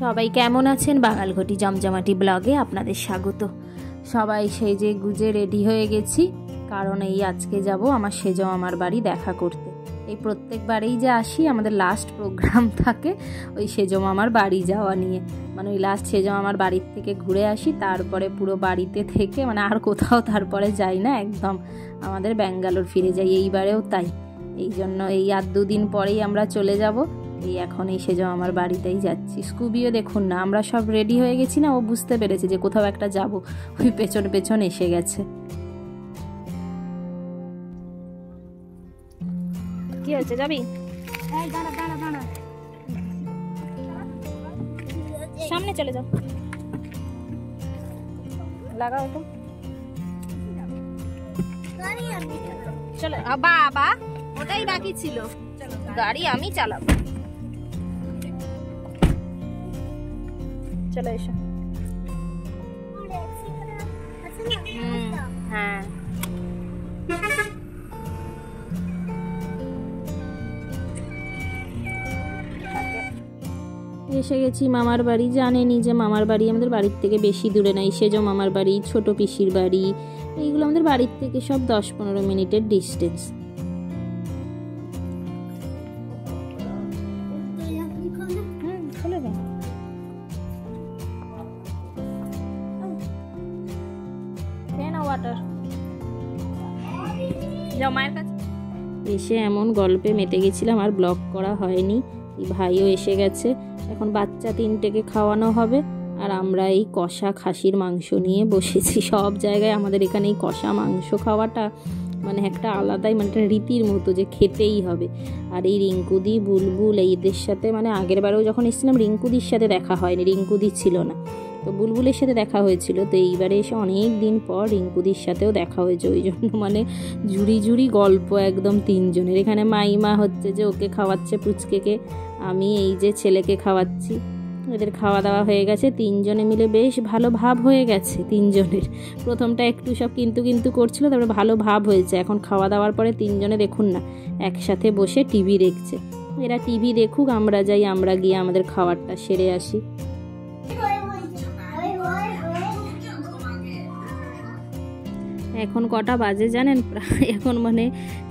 সবাই কেমন আছেন? বাঙালঘটি জমজমাটি ব্লগে আপনাদের স্বাগত। সবাই সেজে গুজে রেডি হয়ে গেছি, কারণ এই আজকে যাব আমার সেজো মামার বাড়ি দেখা করতে। এই প্রত্যেকবারেই যে আসি আমাদের লাস্ট প্রোগ্রাম থাকে ওই সেজো মামার বাড়ি যাওয়া নিয়ে, মানে ওই লাস্ট সেজো মামার বাড়ির থেকে ঘুরে আসি, তারপরে পুরো বাড়িতে থেকে মানে আর কোথাও তারপরে যাই না, একদম আমাদের ব্যাঙ্গালোর ফিরে যাই। এইবারেও তাই, এই জন্য এই আর দুদিন পরেই আমরা চলে যাব। এই এখন এই সেজো আমার বাড়িতেই যাচ্ছি। স্কুবিও দেখুন না, আমরা সব রেডি হয়ে গেছি না, ও বুঝতে পেরেছে যে কোথাও একটা যাব, ওই পেছন পেছন এসে গেছে। কি হচ্ছে, যাবি? সামনে চলে যাও, লাগাও তো। চলো বাবা, ওটাই বাকি ছিল, গাড়ি আমি চালাবো। চলো এসো। হ্যাঁ, এসে গেছি মামার বাড়ি। জানেনি যে মামার বাড়ি আমাদের বাড়ির থেকে বেশি দূরে নাই। সেজো মামার বাড়ি, ছোট পিসির বাড়ি, এইগুলো আমাদের বাড়ির থেকে সব 10-15 মিনিটের ডিস্টেন্স। এসে এমন গল্পে মেতে গেছিলাম, আর ব্লগ করা হয়নি। এই ভাইও এসে গেছে, এখন বাচ্চা 3টেকে খাওয়ানো হবে, আর আমরা এই কষা খাসির মাংস নিয়ে বসেছি। সব জায়গায় আমাদের এখানে এই কষা মাংস খাওয়াটা মানে একটা আলাদাই, মানে একটা রীতির মতো যে খেতেই হবে। আর এই রিঙ্কুদি, বুলবুল, এইদের সাথে মানে আগের বারেও যখন এসেছিলাম রিঙ্কুদির সাথে দেখা হয়নি, রিঙ্কুদি ছিল না, তো বুলবুলের সাথে দেখা হয়েছিল। তো এইবারে এসে অনেক দিন পর রিঙ্কুদির সাথেও দেখা হয়েছে, ওই জন্য মানে ঝুড়ি ঝুড়ি গল্প একদম 3জনের। এখানে মাইমা হচ্ছে যে ওকে খাওয়াচ্ছে পুচকেকে, আমি এই যে ছেলেকে খাওয়াচ্ছি। এদের খাওয়া দাওয়া হয়ে গেছে, 3জনে মিলে বেশ ভালো ভাব হয়ে গেছে 3জনের। প্রথমটা একটু সব কিন্তু করছিল, তারপরে ভালো ভাব হয়েছে। এখন খাওয়া দাওয়ার পরে 3জনে দেখুন না একসাথে বসে টিভি দেখছে। এরা টিভি দেখুক, আমরা যাই, আমরা গিয়ে আমাদের খাবারটা সেরে আসি। এখন কটা বাজে জানেন? প্রায় এখন মানে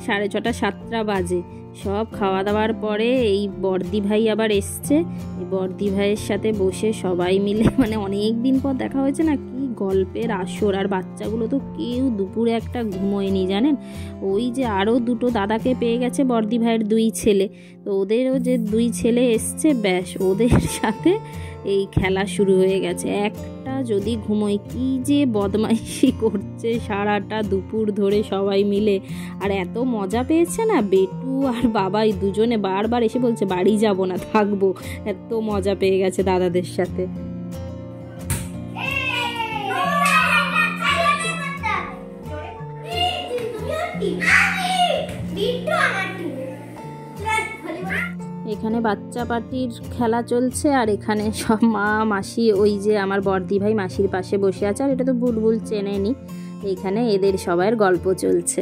6:30 7টা বাজে। সব খাওয়া দাওয়ার পরে এই বর্দি ভাই আবার এসছে। এই বর্দি ভাইয়ের সাথে বসে সবাই মিলে মানে অনেক দিন পর দেখা হয়েছে না, কি গল্পের আসর। আর বাচ্চাগুলো তো কেউ দুপুরে একটা ঘুমোয়নি জানেন। ওই যে আরও 2টো দাদাকে পেয়ে গেছে বর্দি ভাইয়ের 2 ছেলে, তো ওদেরও যে 2 ছেলে এসছে, ব্যাস ওদের সাথে এই খেলা শুরু হয়ে গেছে। একটা যদি ঘুমোয়, কি যে বদমাইশি করছে সারাটা দুপুর ধরে সবাই মিলে। আর এত মজা পেয়েছে না, বেটু আর বাবাই দুজনে বারবার এসে বলছে বাড়ি যাব না, থাকবো। এত মজা পেয়ে গেছে দাদাদের সাথে। এখানে বাচ্চা পার্টির খেলা চলছে, আর এখানে সব মা মাসি, ওই যে আমার বর্দি ভাই মাসির পাশে বসে আছে, আর এটা তো বুলবুল চেনেনি। এইখানে এদের সবার গল্প চলছে।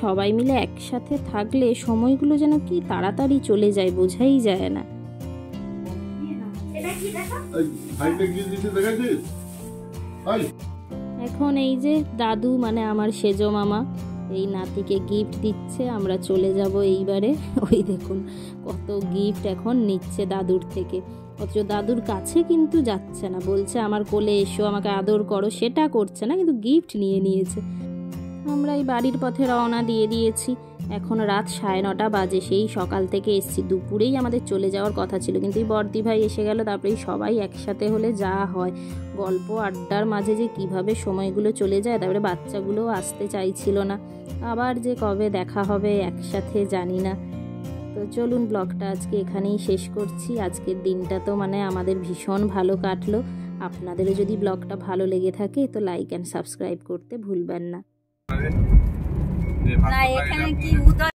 সবাই মিলে একসাথে থাকলে সময়গুলো যেন কি তাড়াতাড়ি চলে যায়, বোঝাই যায় না। এখন এই যে দাদু মানে আমার সেজো মামা এই নাতিকে গিফট দিচ্ছে, আমরা চলে যাব এইবারে। ওই দেখুন কত গিফট এখন নিচ্ছে দাদুর থেকে, অথচ দাদুর কাছে কিন্তু যাচ্ছে না, বলছে আমার কোলে এসো, আমাকে আদর করো, সেটা করছে না, কিন্তু গিফট নিয়ে নিয়েছে। আমরা এই বাড়ির পথে রওনা দিয়ে দিয়েছি। এখন রাত 9:30 বাজে, সেই সকাল থেকে এসছি। দুপুরেই আমাদের চলে যাওয়ার কথা ছিল, কিন্তু এই বর্দি ভাই এসে গেল। তারপরেই সবাই একসাথে হলে যা হয়, গল্প আড্ডার মাঝে যে কিভাবে সময়গুলো চলে যায়। তারপরে বাচ্চাগুলোও আসতে চাইছিল না, আবার যে কবে দেখা হবে একসাথে জানি না। তো চলুন ব্লগটা আজকে এখানেই শেষ করছি। আজকের দিনটা তো মানে আমাদের ভীষণ ভালো কাটলো। আপনাদেরও যদি ব্লগটা ভালো লেগে থাকে তো লাইক অ্যান্ড সাবস্ক্রাইব করতে ভুলবেন না।